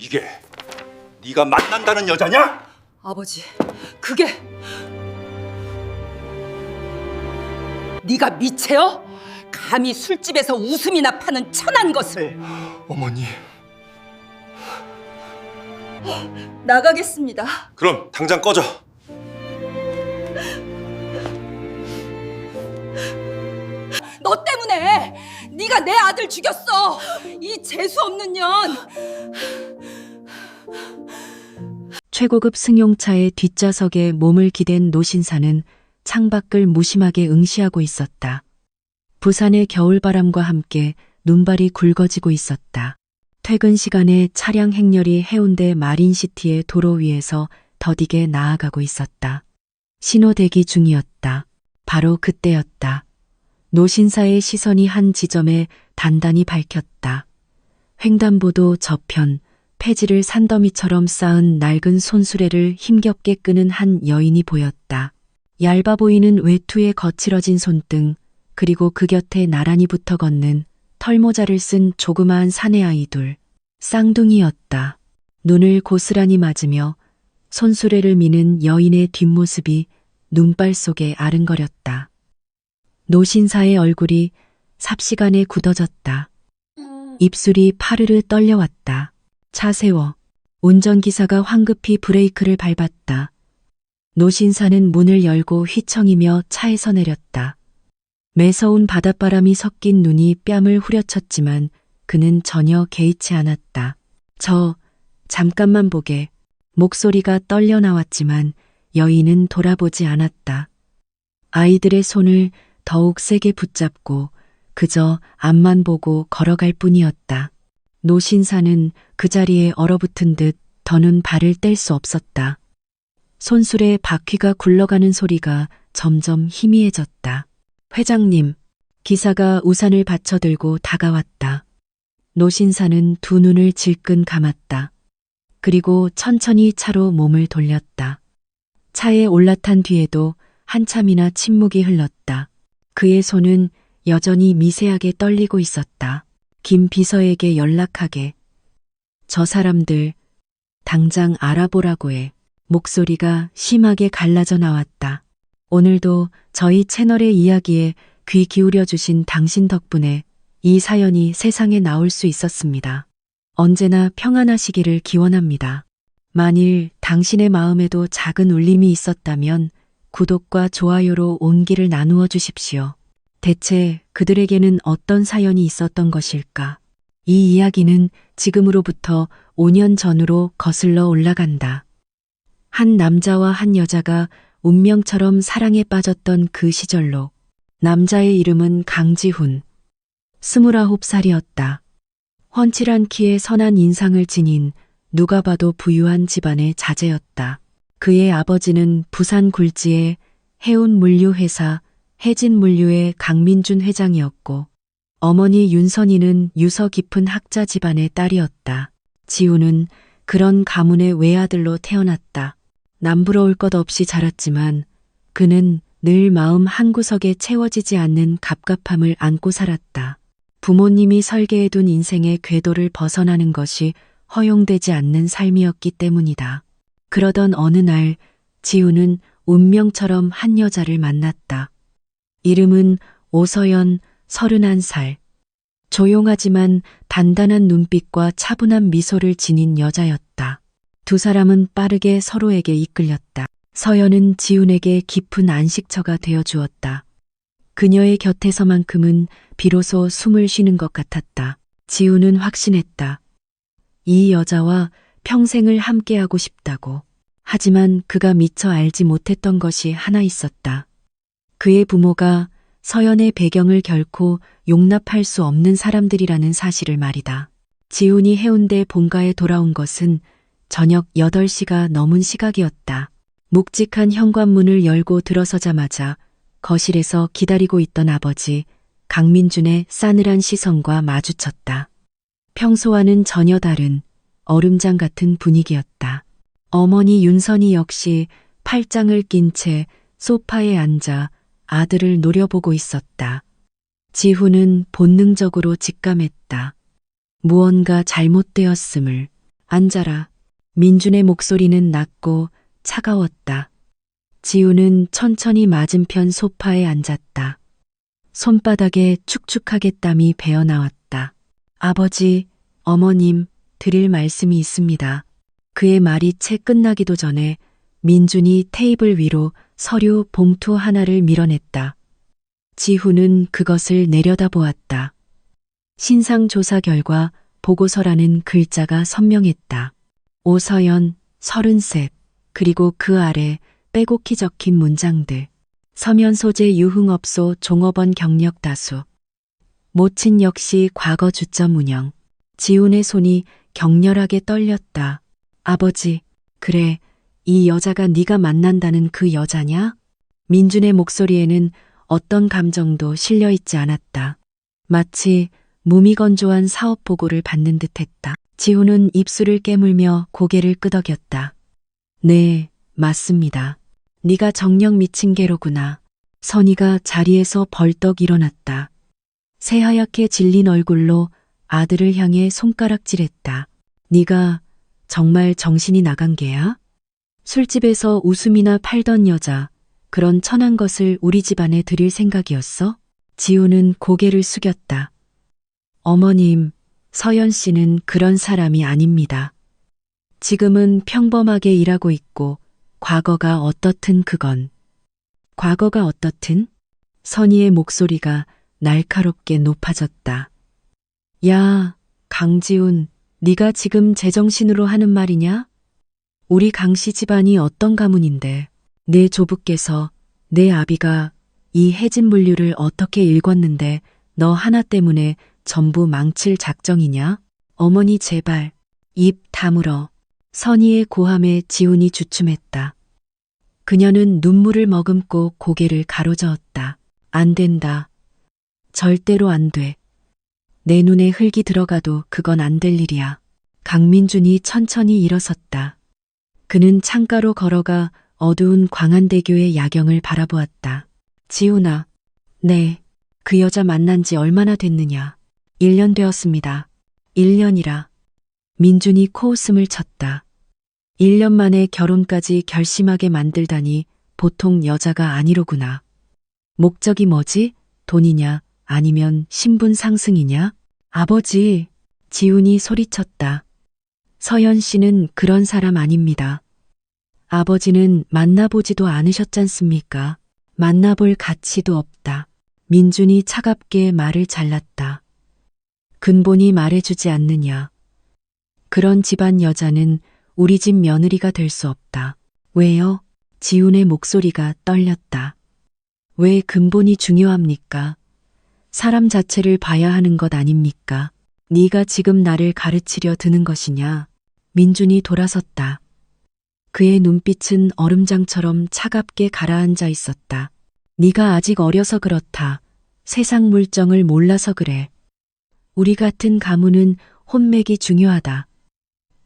이게 네가 만난다는 여자냐? 아버지, 그게 네가 미채요? 감히 술집에서 웃음이나 파는 천한 것을. 어머니. 나가겠습니다. 그럼 당장 꺼져. 너 때문에 네가 내 아들 죽였어. 이 재수 없는 년. 최고급 승용차의 뒷좌석에 몸을 기댄 노신사는 창밖을 무심하게 응시하고 있었다. 부산의 겨울바람과 함께 눈발이 굵어지고 있었다. 퇴근 시간에 차량 행렬이 해운대 마린시티의 도로 위에서 더디게 나아가고 있었다. 신호 대기 중이었다. 바로 그때였다. 노신사의 시선이 한 지점에 단단히 밝혔다. 횡단보도 저편, 폐지를 산더미처럼 쌓은 낡은 손수레를 힘겹게 끄는 한 여인이 보였다. 얇아 보이는 외투에 거칠어진 손등, 그리고 그 곁에 나란히 붙어 걷는 털모자를 쓴 조그마한 사내아이 둘. 쌍둥이였다. 눈을 고스란히 맞으며 손수레를 미는 여인의 뒷모습이 눈발 속에 아른거렸다. 노신사의 얼굴이 삽시간에 굳어졌다. 입술이 파르르 떨려왔다. 차 세워. 운전기사가 황급히 브레이크를 밟았다. 노신사는 문을 열고 휘청이며 차에서 내렸다. 매서운 바닷바람이 섞인 눈이 뺨을 후려쳤지만 그는 전혀 개의치 않았다. 잠깐만 보게. 목소리가 떨려 나왔지만 여인은 돌아보지 않았다. 아이들의 손을 더욱 세게 붙잡고 그저 앞만 보고 걸어갈 뿐이었다. 노신사는 그 자리에 얼어붙은 듯 더는 발을 뗄 수 없었다. 손수레 바퀴가 굴러가는 소리가 점점 희미해졌다. 회장님, 기사가 우산을 받쳐들고 다가왔다. 노신사는 두 눈을 질끈 감았다. 그리고 천천히 차로 몸을 돌렸다. 차에 올라탄 뒤에도 한참이나 침묵이 흘렀다. 그의 손은 여전히 미세하게 떨리고 있었다. 김 비서에게 연락하게. 저 사람들 당장 알아보라고 해. 목소리가 심하게 갈라져 나왔다. 오늘도 저희 채널의 이야기에 귀 기울여 주신 당신 덕분에 이 사연이 세상에 나올 수 있었습니다. 언제나 평안하시기를 기원합니다. 만일 당신의 마음에도 작은 울림이 있었다면 구독과 좋아요로 온기를 나누어 주십시오. 대체 그들에게는 어떤 사연이 있었던 것일까? 이 이야기는 지금으로부터 5년 전으로 거슬러 올라간다. 한 남자와 한 여자가 운명처럼 사랑에 빠졌던 그 시절로. 남자의 이름은 강지훈. 29살이었다. 훤칠한 키에 선한 인상을 지닌 누가 봐도 부유한 집안의 자제였다. 그의 아버지는 부산 굴지의 해운물류회사 해진물류의 강민준 회장이었고 어머니 윤선이는 유서 깊은 학자 집안의 딸이었다. 지훈은 그런 가문의 외아들로 태어났다. 남부러울 것 없이 자랐지만 그는 늘 마음 한구석에 채워지지 않는 갑갑함을 안고 살았다. 부모님이 설계해둔 인생의 궤도를 벗어나는 것이 허용되지 않는 삶이었기 때문이다. 그러던 어느 날 지훈은 운명처럼 한 여자를 만났다. 이름은 오서연, 31살. 조용하지만 단단한 눈빛과 차분한 미소를 지닌 여자였다. 두 사람은 빠르게 서로에게 이끌렸다. 서연은 지훈에게 깊은 안식처가 되어 주었다. 그녀의 곁에서만큼은 비로소 숨을 쉬는 것 같았다. 지훈은 확신했다. 이 여자와 평생을 함께하고 싶다고. 하지만 그가 미처 알지 못했던 것이 하나 있었다. 그의 부모가 서연의 배경을 결코 용납할 수 없는 사람들이라는 사실을 말이다. 지훈이 해운대 본가에 돌아온 것은 저녁 8시가 넘은 시각이었다. 묵직한 현관문을 열고 들어서자마자 거실에서 기다리고 있던 아버지 강민준의 싸늘한 시선과 마주쳤다. 평소와는 전혀 다른 얼음장 같은 분위기였다. 어머니 윤선이 역시 팔짱을 낀 채 소파에 앉아 아들을 노려보고 있었다. 지훈은 본능적으로 직감했다. 무언가 잘못되었음을. 앉아라. 민준의 목소리는 낮고 차가웠다. 지우는 천천히 맞은편 소파에 앉았다. 손바닥에 축축하게 땀이 배어나왔다. 아버지, 어머님, 드릴 말씀이 있습니다. 그의 말이 채 끝나기도 전에 민준이 테이블 위로 서류 봉투 하나를 밀어냈다. 지후는 그것을 내려다보았다. 신상조사 결과 보고서라는 글자가 선명했다. 오서연, 33, 그리고 그 아래 빼곡히 적힌 문장들. 서면 소재 유흥업소 종업원 경력 다수. 모친 역시 과거 주점 운영. 지훈의 손이 격렬하게 떨렸다. 아버지, 그래, 이 여자가 네가 만난다는 그 여자냐? 민준의 목소리에는 어떤 감정도 실려 있지 않았다. 마치 무미건조한 사업 보고를 받는 듯했다. 지훈은 입술을 깨물며 고개를 끄덕였다. 네, 맞습니다. 네가 정녕 미친 개로구나. 선희가 자리에서 벌떡 일어났다. 새하얗게 질린 얼굴로 아들을 향해 손가락질했다. 네가 정말 정신이 나간 개야? 술집에서 웃음이나 팔던 여자, 그런 천한 것을 우리 집안에 들일 생각이었어? 지우는 고개를 숙였다. 어머님, 서연 씨는 그런 사람이 아닙니다. 지금은 평범하게 일하고 있고 과거가 어떻든 그건. 과거가 어떻든? 선희의 목소리가 날카롭게 높아졌다. 야, 강지훈, 네가 지금 제정신으로 하는 말이냐? 우리 강씨 집안이 어떤 가문인데 내 조부께서 내 아비가 이 해진 물류를 어떻게 읽었는데 너 하나 때문에 전부 망칠 작정이냐? 어머니 제발 입 다물어. 선희의 고함에 지훈이 주춤했다. 그녀는 눈물을 머금고 고개를 가로저었다. 안 된다. 절대로 안 돼. 내 눈에 흙이 들어가도 그건 안 될 일이야. 강민준이 천천히 일어섰다. 그는 창가로 걸어가 어두운 광안대교의 야경을 바라보았다. 지훈아, 네, 그 여자 만난 지 얼마나 됐느냐? 1년 되었습니다. 1년이라. 민준이 코웃음을 쳤다. 1년 만에 결혼까지 결심하게 만들다니 보통 여자가 아니로구나. 목적이 뭐지? 돈이냐? 아니면 신분 상승이냐? 아버지, 지훈이 소리쳤다. 서연 씨는 그런 사람 아닙니다. 아버지는 만나보지도 않으셨잖습니까? 만나볼 가치도 없다. 민준이 차갑게 말을 잘랐다. 근본이 말해주지 않느냐. 그런 집안 여자는 우리 집 며느리가 될 수 없다. 왜요? 지훈의 목소리가 떨렸다. 왜 근본이 중요합니까? 사람 자체를 봐야 하는 것 아닙니까? 네가 지금 나를 가르치려 드는 것이냐? 민준이 돌아섰다. 그의 눈빛은 얼음장처럼 차갑게 가라앉아 있었다. 네가 아직 어려서 그렇다. 세상 물정을 몰라서 그래. 우리 같은 가문은 혼맥이 중요하다.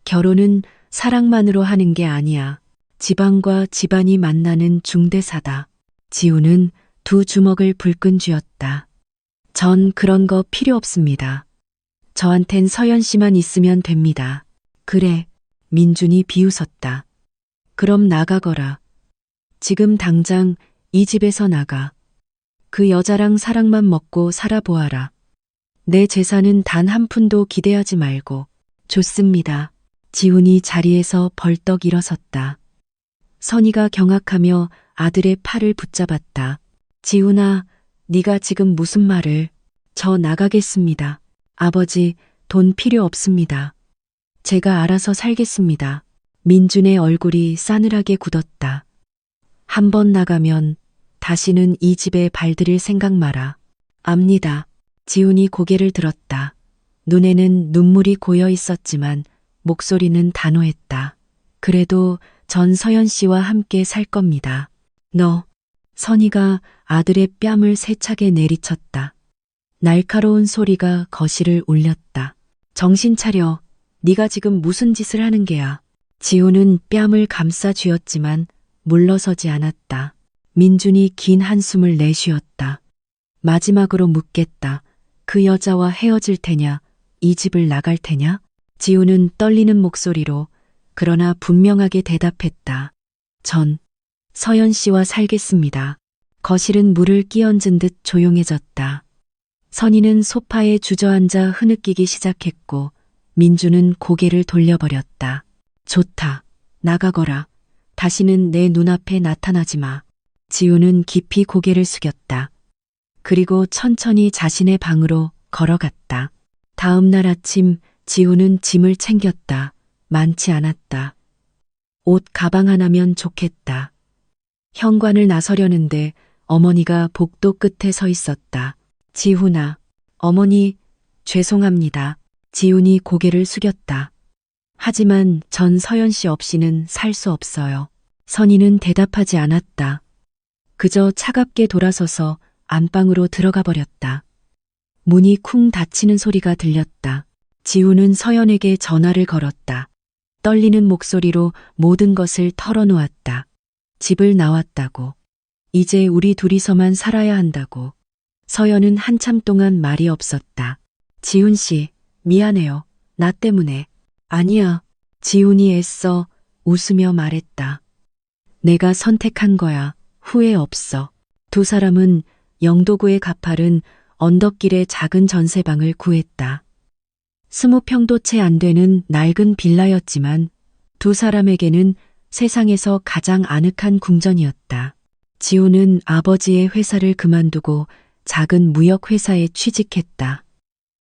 결혼은 사랑만으로 하는 게 아니야. 집안과 집안이 만나는 중대사다. 지우는 두 주먹을 불끈 쥐었다. 전 그런 거 필요 없습니다. 저한텐 서연 씨만 있으면 됩니다. 그래, 민준이 비웃었다. 그럼 나가거라. 지금 당장 이 집에서 나가. 그 여자랑 사랑만 먹고 살아보아라. 내 재산은 단 한 푼도 기대하지 말고. 좋습니다. 지훈이 자리에서 벌떡 일어섰다. 선희가 경악하며 아들의 팔을 붙잡았다. 지훈아, 네가 지금 무슨 말을? 저 나가겠습니다. 아버지, 돈 필요 없습니다. 제가 알아서 살겠습니다. 민준의 얼굴이 싸늘하게 굳었다. 한 번 나가면 다시는 이 집에 발들일 생각 마라. 압니다. 지훈이 고개를 들었다. 눈에는 눈물이 고여 있었지만 목소리는 단호했다. 그래도 전 서연 씨와 함께 살 겁니다. 너. 선희가 아들의 뺨을 세차게 내리쳤다. 날카로운 소리가 거실을 울렸다. 정신 차려. 네가 지금 무슨 짓을 하는 게야. 지우는 뺨을 감싸 쥐었지만 물러서지 않았다. 민준이 긴 한숨을 내쉬었다. 마지막으로 묻겠다. 그 여자와 헤어질 테냐? 이 집을 나갈 테냐? 지우는 떨리는 목소리로 그러나 분명하게 대답했다. 전 서연 씨와 살겠습니다. 거실은 물을 끼얹은 듯 조용해졌다. 선희는 소파에 주저앉아 흐느끼기 시작했고 민주는 고개를 돌려버렸다. 좋다. 나가거라. 다시는 내 눈앞에 나타나지 마. 지우는 깊이 고개를 숙였다. 그리고 천천히 자신의 방으로 걸어갔다. 다음 날 아침 지우는 짐을 챙겼다. 많지 않았다. 옷 가방 하나면 좋겠다. 현관을 나서려는데 어머니가 복도 끝에 서 있었다. 지훈아, 어머니, 죄송합니다. 지훈이 고개를 숙였다. 하지만 전 서연 씨 없이는 살 수 없어요. 선희는 대답하지 않았다. 그저 차갑게 돌아서서 안방으로 들어가 버렸다. 문이 쿵 닫히는 소리가 들렸다. 지훈은 서연에게 전화를 걸었다. 떨리는 목소리로 모든 것을 털어놓았다. 집을 나왔다고. 이제 우리 둘이서만 살아야 한다고. 서연은 한참 동안 말이 없었다. 지훈 씨, 미안해요. 나 때문에. 아니야. 지훈이 애써 웃으며 말했다. 내가 선택한 거야. 후회 없어. 두 사람은 영도구의 가파른 언덕길에 작은 전세방을 구했다. 20평도 채 안 되는 낡은 빌라였지만 두 사람에게는 세상에서 가장 아늑한 궁전이었다. 지우는 아버지의 회사를 그만두고 작은 무역회사에 취직했다.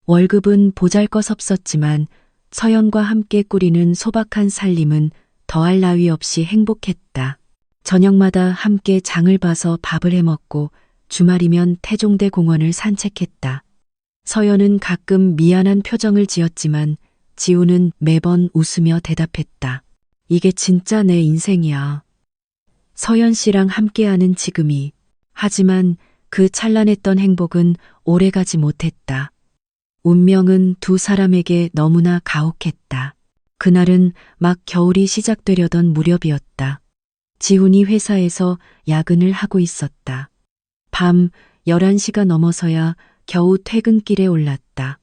월급은 보잘것없었지만 서연과 함께 꾸리는 소박한 살림은 더할 나위 없이 행복했다. 저녁마다 함께 장을 봐서 밥을 해먹고 주말이면 태종대 공원을 산책했다. 서연은 가끔 미안한 표정을 지었지만 지우는 매번 웃으며 대답했다. 이게 진짜 내 인생이야. 서연 씨랑 함께하는 지금이. 하지만 그 찬란했던 행복은 오래가지 못했다. 운명은 두 사람에게 너무나 가혹했다. 그날은 막 겨울이 시작되려던 무렵이었다. 지훈이 회사에서 야근을 하고 있었다. 밤 11시가 넘어서야 겨우 퇴근길에 올랐다.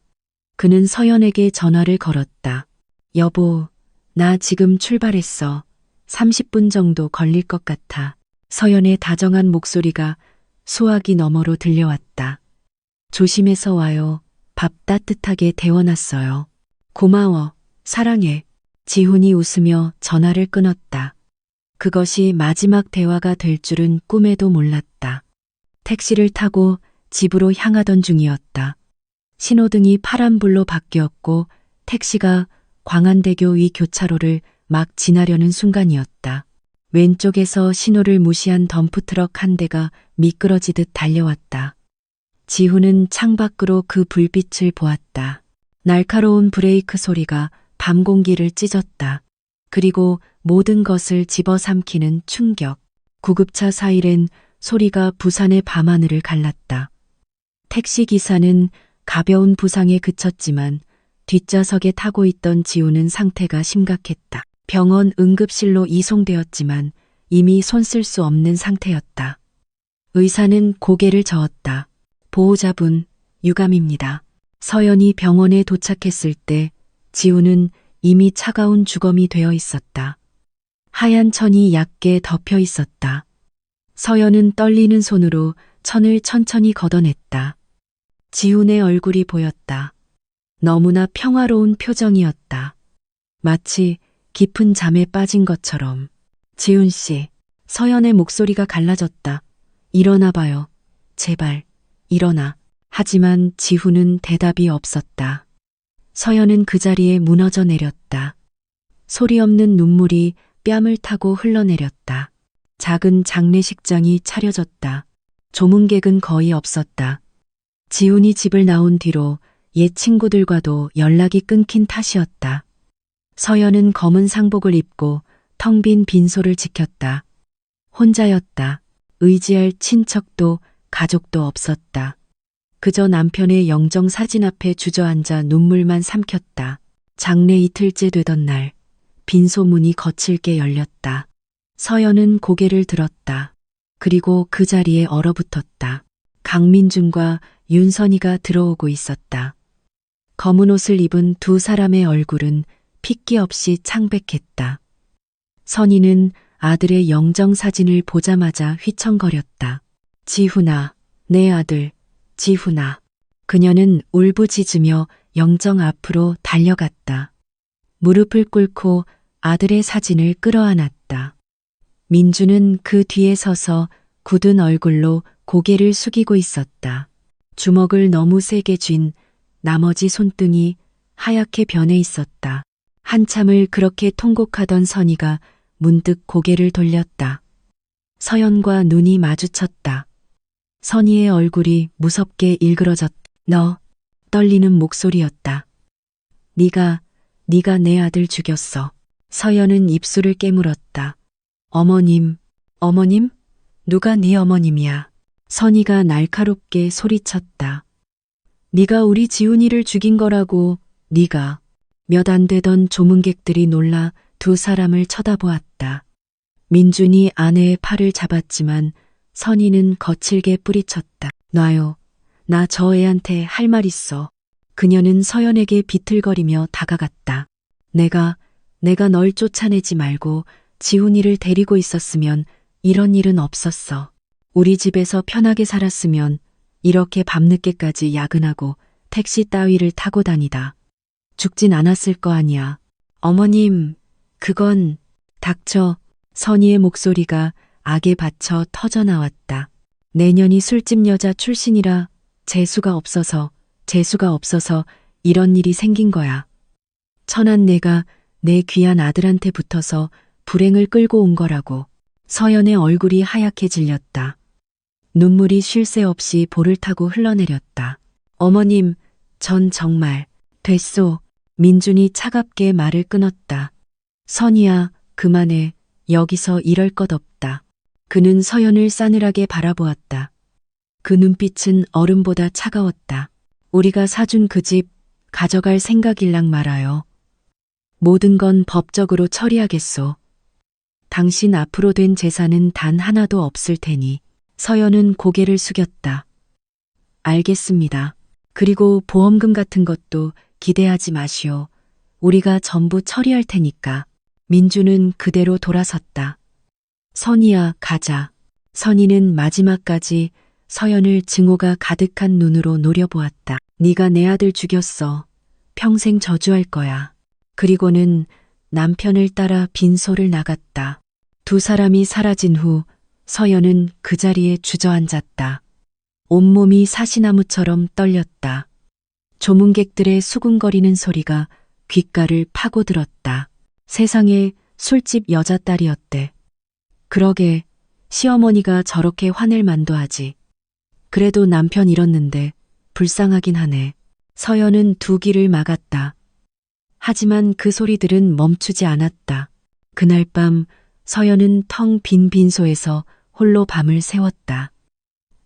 그는 서연에게 전화를 걸었다. 여보, 나 지금 출발했어. 30분 정도 걸릴 것 같아. 서연의 다정한 목소리가 수화기 너머로 들려왔다. 조심해서 와요. 밥 따뜻하게 데워놨어요. 고마워. 사랑해. 지훈이 웃으며 전화를 끊었다. 그것이 마지막 대화가 될 줄은 꿈에도 몰랐다. 택시를 타고 집으로 향하던 중이었다. 신호등이 파란불로 바뀌었고 택시가 광안대교 위 교차로를 막 지나려는 순간이었다. 왼쪽에서 신호를 무시한 덤프트럭 한 대가 미끄러지듯 달려왔다. 지훈은 창밖으로 그 불빛을 보았다. 날카로운 브레이크 소리가 밤 공기를 찢었다. 그리고 모든 것을 집어삼키는 충격. 구급차 사이렌 소리가 부산의 밤하늘을 갈랐다. 택시기사는 가벼운 부상에 그쳤지만 뒷좌석에 타고 있던 지우는 상태가 심각했다. 병원 응급실로 이송되었지만 이미 손쓸 수 없는 상태였다. 의사는 고개를 저었다. 보호자분, 유감입니다. 서연이 병원에 도착했을 때 지우는 이미 차가운 주검이 되어 있었다. 하얀 천이 얕게 덮여 있었다. 서연은 떨리는 손으로 천을 천천히 걷어냈다. 지훈의 얼굴이 보였다. 너무나 평화로운 표정이었다. 마치 깊은 잠에 빠진 것처럼. 지훈 씨, 서연의 목소리가 갈라졌다. 일어나 봐요. 제발, 일어나. 하지만 지훈은 대답이 없었다. 서연은 그 자리에 무너져 내렸다. 소리 없는 눈물이 뺨을 타고 흘러내렸다. 작은 장례식장이 차려졌다. 조문객은 거의 없었다. 지훈이 집을 나온 뒤로 옛 친구들과도 연락이 끊긴 탓이었다. 서연은 검은 상복을 입고 텅 빈 빈소를 지켰다. 혼자였다. 의지할 친척도 가족도 없었다. 그저 남편의 영정 사진 앞에 주저앉아 눈물만 삼켰다. 장례 이틀째 되던 날, 빈소 문이 거칠게 열렸다. 서연은 고개를 들었다. 그리고 그 자리에 얼어붙었다. 강민준과 윤선이가 들어오고 있었다. 검은 옷을 입은 두 사람의 얼굴은 핏기 없이 창백했다. 선희는 아들의 영정 사진을 보자마자 휘청거렸다. 지훈아, 내 아들, 지훈아. 그녀는 울부짖으며 영정 앞으로 달려갔다. 무릎을 꿇고 아들의 사진을 끌어안았다. 민주는 그 뒤에 서서 굳은 얼굴로 고개를 숙이고 있었다. 주먹을 너무 세게 쥔 나머지 손등이 하얗게 변해 있었다. 한참을 그렇게 통곡하던 선희가 문득 고개를 돌렸다. 서연과 눈이 마주쳤다. 선희의 얼굴이 무섭게 일그러졌다. 너, 떨리는 목소리였다. 네가 내 아들 죽였어. 서연은 입술을 깨물었다. 어머님, 어머님? 누가 네 어머님이야? 선희가 날카롭게 소리쳤다. 네가 우리 지훈이를 죽인 거라고. 네가. 몇 안 되던 조문객들이 놀라 두 사람을 쳐다보았다. 민준이 아내의 팔을 잡았지만 선희는 거칠게 뿌리쳤다. 놔요. 나 저 애한테 할 말 있어. 그녀는 서연에게 비틀거리며 다가갔다. 내가 널 쫓아내지 말고 지훈이를 데리고 있었으면 이런 일은 없었어. 우리 집에서 편하게 살았으면 이렇게 밤늦게까지 야근하고 택시 따위를 타고 다니다. 죽진 않았을 거 아니야. 어머님, 그건... 닥쳐. 선희의 목소리가 악에 받쳐 터져나왔다. 내년이 술집 여자 출신이라 재수가 없어서 이런 일이 생긴 거야. 천한 내가 내 귀한 아들한테 붙어서 불행을 끌고 온 거라고. 서연의 얼굴이 하얗게 질렸다. 눈물이 쉴 새 없이 볼을 타고 흘러내렸다. 어머님, 전 정말... 됐소. 민준이 차갑게 말을 끊었다. 선희야, 그만해. 여기서 이럴 것 없다. 그는 서연을 싸늘하게 바라보았다. 그 눈빛은 얼음보다 차가웠다. 우리가 사준 그 집 가져갈 생각일랑 말아요. 모든 건 법적으로 처리하겠소. 당신 앞으로 된 재산은 단 하나도 없을 테니. 서연은 고개를 숙였다. 알겠습니다. 그리고 보험금 같은 것도 기대하지 마시오. 우리가 전부 처리할 테니까. 민주는 그대로 돌아섰다. 선희야, 가자. 선희는 마지막까지 서연을 증오가 가득한 눈으로 노려보았다. 네가 내 아들 죽였어. 평생 저주할 거야. 그리고는 남편을 따라 빈소를 나갔다. 두 사람이 사라진 후 서연은 그 자리에 주저앉았다. 온몸이 사시나무처럼 떨렸다. 조문객들의 수군거리는 소리가 귓가를 파고들었다. 세상에 술집 여자딸이었대. 그러게 시어머니가 저렇게 화낼 만도 하지. 그래도 남편 잃었는데 불쌍하긴 하네. 서연은 두 귀를 막았다. 하지만 그 소리들은 멈추지 않았다. 그날 밤 서연은 텅 빈 빈소에서 홀로 밤을 새웠다.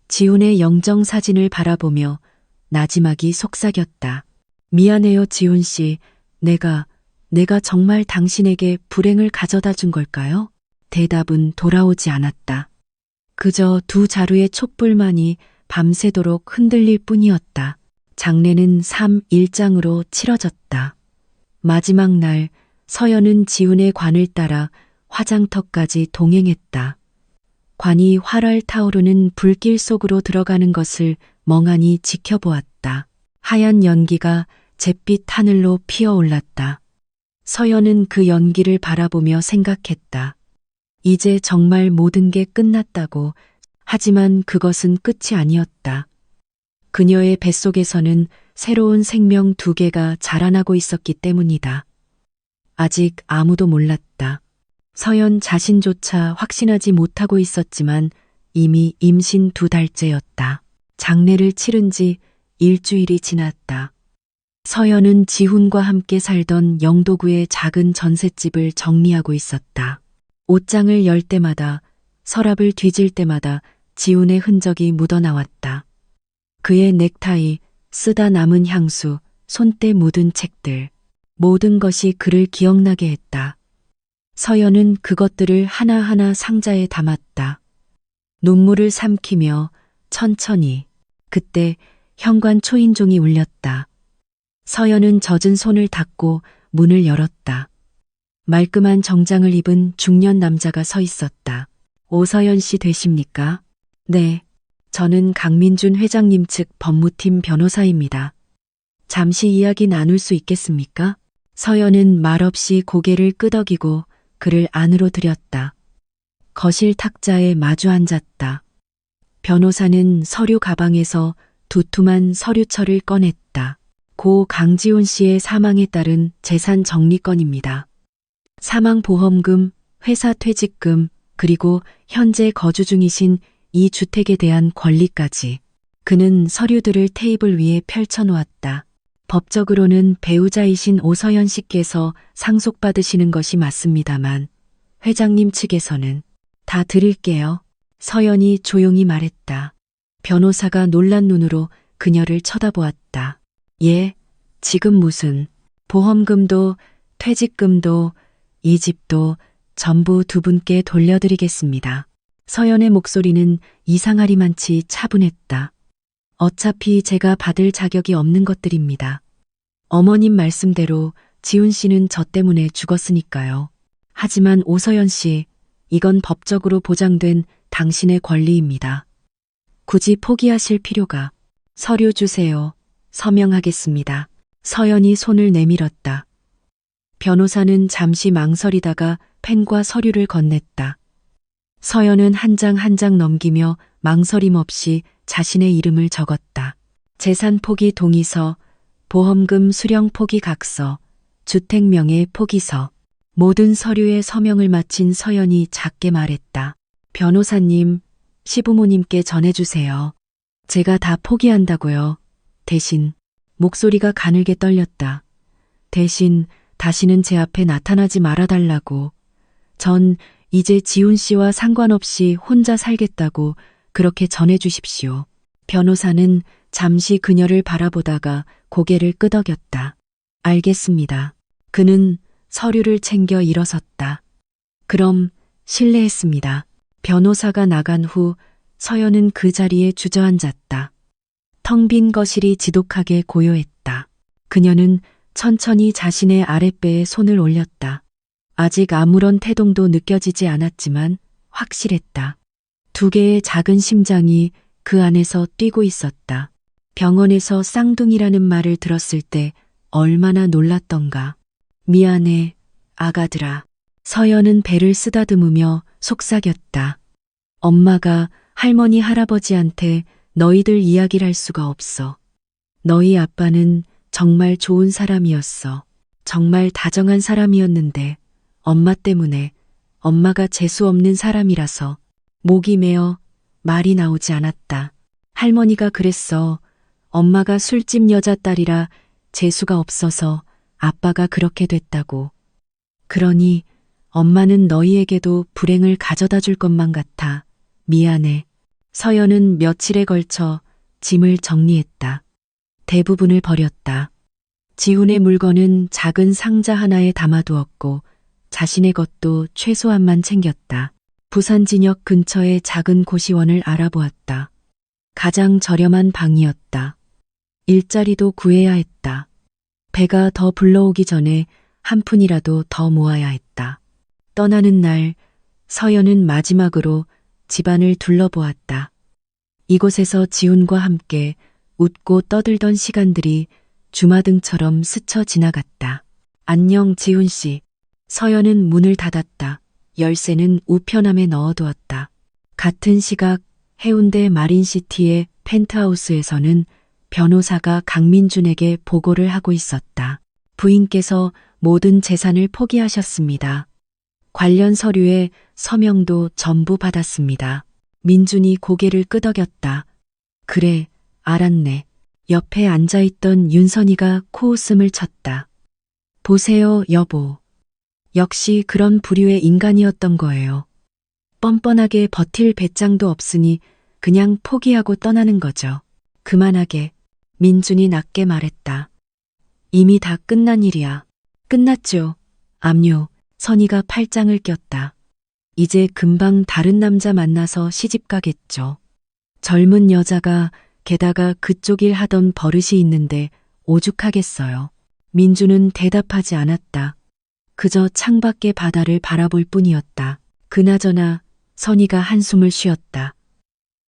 지훈의 영정 사진을 바라보며 나지막이 속삭였다. 미안해요, 지훈 씨. 내가 정말 당신에게 불행을 가져다 준 걸까요? 대답은 돌아오지 않았다. 그저 두 자루의 촛불만이 밤새도록 흔들릴 뿐이었다. 장례는 3일장으로 치러졌다. 마지막 날 서연은 지훈의 관을 따라 화장터까지 동행했다. 관이 활활 타오르는 불길 속으로 들어가는 것을 멍하니 지켜보았다. 하얀 연기가 잿빛 하늘로 피어올랐다. 서연은 그 연기를 바라보며 생각했다. 이제 정말 모든 게 끝났다고. 하지만 그것은 끝이 아니었다. 그녀의 뱃속에서는 새로운 생명 두 개가 자라나고 있었기 때문이다. 아직 아무도 몰랐다. 서연 자신조차 확신하지 못하고 있었지만 이미 임신 2달째였다. 장례를 치른 지 일주일이 지났다. 서연은 지훈과 함께 살던 영도구의 작은 전셋집을 정리하고 있었다. 옷장을 열 때마다, 서랍을 뒤질 때마다 지훈의 흔적이 묻어나왔다. 그의 넥타이, 쓰다 남은 향수, 손때 묻은 책들, 모든 것이 그를 기억나게 했다. 서연은 그것들을 하나하나 상자에 담았다. 눈물을 삼키며 천천히. 그때 현관 초인종이 울렸다. 서연은 젖은 손을 닦고 문을 열었다. 말끔한 정장을 입은 중년 남자가 서 있었다. 오서연 씨 되십니까? 네. 저는 강민준 회장님 측 법무팀 변호사입니다. 잠시 이야기 나눌 수 있겠습니까? 서연은 말없이 고개를 끄덕이고 그를 안으로 들였다. 거실 탁자에 마주 앉았다. 변호사는 서류 가방에서 두툼한 서류철을 꺼냈다. 고 강지훈 씨의 사망에 따른 재산 정리건입니다. 사망보험금, 회사 퇴직금, 그리고 현재 거주 중이신 이 주택에 대한 권리까지. 그는 서류들을 테이블 위에 펼쳐놓았다. 법적으로는 배우자이신 오서연 씨께서 상속받으시는 것이 맞습니다만 회장님 측에서는 다 드릴게요. 서연이 조용히 말했다. 변호사가 놀란 눈으로 그녀를 쳐다보았다. 예, 지금 무슨 보험금도 퇴직금도 이 집도 전부 두 분께 돌려드리겠습니다. 서연의 목소리는 이상하리만치 차분했다. 어차피 제가 받을 자격이 없는 것들입니다. 어머님 말씀대로 지훈 씨는 저 때문에 죽었으니까요. 하지만 오서연 씨, 이건 법적으로 보장된 당신의 권리입니다. 굳이 포기하실 필요가. 서류 주세요. 서명하겠습니다. 서연이 손을 내밀었다. 변호사는 잠시 망설이다가 펜과 서류를 건넸다. 서연은 한 장 한 장 넘기며 망설임 없이 자신의 이름을 적었다. 재산 포기 동의서, 보험금 수령 포기 각서, 주택명예 포기서. 모든 서류에 서명을 마친 서연이 작게 말했다. 변호사님, 시부모님께 전해주세요. 제가 다 포기한다고요. 대신 목소리가 가늘게 떨렸다. 대신 다시는 제 앞에 나타나지 말아달라고. 전 이제 지훈 씨와 상관없이 혼자 살겠다고 그렇게 전해주십시오. 변호사는 잠시 그녀를 바라보다가 고개를 끄덕였다. 알겠습니다. 그는 서류를 챙겨 일어섰다. 그럼 실례했습니다. 변호사가 나간 후 서연은 그 자리에 주저앉았다. 텅 빈 거실이 지독하게 고요했다. 그녀는 천천히 자신의 아랫배에 손을 올렸다. 아직 아무런 태동도 느껴지지 않았지만 확실했다. 두 개의 작은 심장이 그 안에서 뛰고 있었다. 병원에서 쌍둥이라는 말을 들었을 때 얼마나 놀랐던가. 미안해, 아가들아. 서연은 배를 쓰다듬으며 속삭였다. 엄마가 할머니 할아버지한테 너희들 이야기를 할 수가 없어. 너희 아빠는 정말 좋은 사람이었어. 정말 다정한 사람이었는데 엄마 때문에 엄마가 재수 없는 사람이라서 목이 메어 말이 나오지 않았다. 할머니가 그랬어. 엄마가 술집 여자 딸이라 재수가 없어서 아빠가 그렇게 됐다고. 그러니 엄마는 너희에게도 불행을 가져다 줄 것만 같아. 미안해. 서연은 며칠에 걸쳐 짐을 정리했다. 대부분을 버렸다. 지훈의 물건은 작은 상자 하나에 담아두었고 자신의 것도 최소한만 챙겼다. 부산진역 근처의 작은 고시원을 알아보았다. 가장 저렴한 방이었다. 일자리도 구해야 했다. 배가 더 불러오기 전에 한 푼이라도 더 모아야 했다. 떠나는 날 서연은 마지막으로 집안을 둘러보았다. 이곳에서 지훈과 함께 웃고 떠들던 시간들이 주마등처럼 스쳐 지나갔다. 안녕 지훈 씨. 서연은 문을 닫았다. 열쇠는 우편함에 넣어두었다. 같은 시각 해운대 마린시티의 펜트하우스에서는 변호사가 강민준에게 보고를 하고 있었다. 부인께서 모든 재산을 포기하셨습니다. 관련 서류에 서명도 전부 받았습니다. 민준이 고개를 끄덕였다. 그래, 알았네. 옆에 앉아있던 윤선이가 코웃음을 쳤다. 보세요, 여보. 역시 그런 부류의 인간이었던 거예요. 뻔뻔하게 버틸 배짱도 없으니 그냥 포기하고 떠나는 거죠. 그만하게. 민준이 낮게 말했다. 이미 다 끝난 일이야. 끝났죠. 압류. 선이가 팔짱을 꼈다. 이제 금방 다른 남자 만나서 시집 가겠죠. 젊은 여자가 게다가 그쪽 일 하던 버릇이 있는데 오죽하겠어요. 민주는 대답하지 않았다. 그저 창밖의 바다를 바라볼 뿐이었다. 그나저나 선이가 한숨을 쉬었다.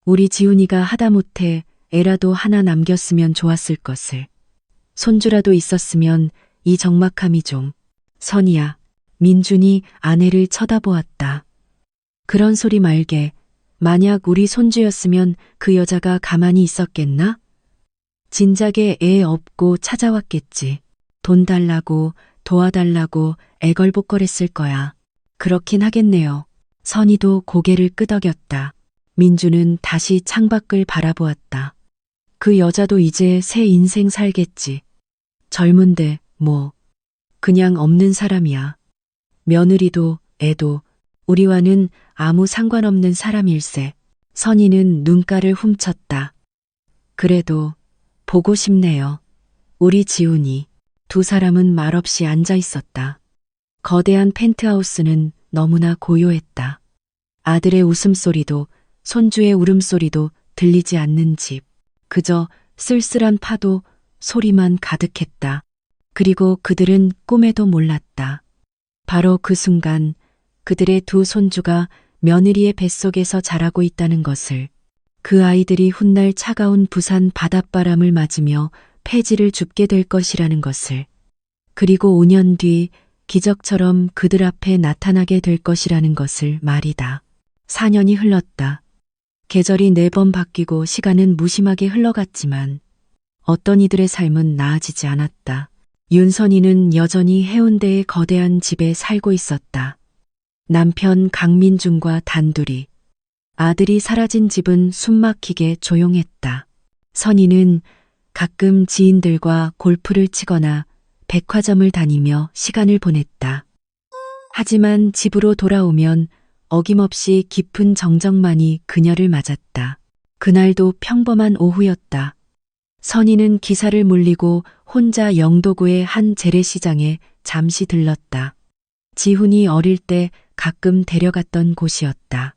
우리 지훈이가 하다못해 애라도 하나 남겼으면 좋았을 것을. 손주라도 있었으면 이 적막함이 좀. 선이야. 민준이 아내를 쳐다보았다. 그런 소리 말게. 만약 우리 손주였으면 그 여자가 가만히 있었겠나? 진작에 애 없고 찾아왔겠지. 돈 달라고 도와달라고 애걸복걸했을 거야. 그렇긴 하겠네요. 선이도 고개를 끄덕였다. 민주는 다시 창밖을 바라보았다. 그 여자도 이제 새 인생 살겠지. 젊은데 뭐 그냥 없는 사람이야. 며느리도 애도 우리와는 아무 상관없는 사람일세. 선이는 눈가를 훔쳤다. 그래도 보고 싶네요. 우리 지훈이. 두 사람은 말없이 앉아 있었다. 거대한 펜트하우스는 너무나 고요했다. 아들의 웃음소리도 손주의 울음소리도 들리지 않는 집. 그저 쓸쓸한 파도 소리만 가득했다. 그리고 그들은 꿈에도 몰랐다. 바로 그 순간 그들의 두 손주가 며느리의 뱃속에서 자라고 있다는 것을. 그 아이들이 훗날 차가운 부산 바닷바람을 맞으며 폐지를 줍게 될 것이라는 것을. 그리고 5년 뒤 기적처럼 그들 앞에 나타나게 될 것이라는 것을 말이다. 4년이 흘렀다. 계절이 4번 바뀌고 시간은 무심하게 흘러갔지만 어떤 이들의 삶은 나아지지 않았다. 윤선이는 여전히 해운대의 거대한 집에 살고 있었다. 남편 강민준과 단둘이. 아들이 사라진 집은 숨막히게 조용했다. 선이는 가끔 지인들과 골프를 치거나 백화점을 다니며 시간을 보냈다. 하지만 집으로 돌아오면 어김없이 깊은 정적만이 그녀를 맞았다. 그날도 평범한 오후였다. 선이는 기사를 물리고 혼자 영도구의 한 재래시장에 잠시 들렀다. 지훈이 어릴 때 가끔 데려갔던 곳이었다.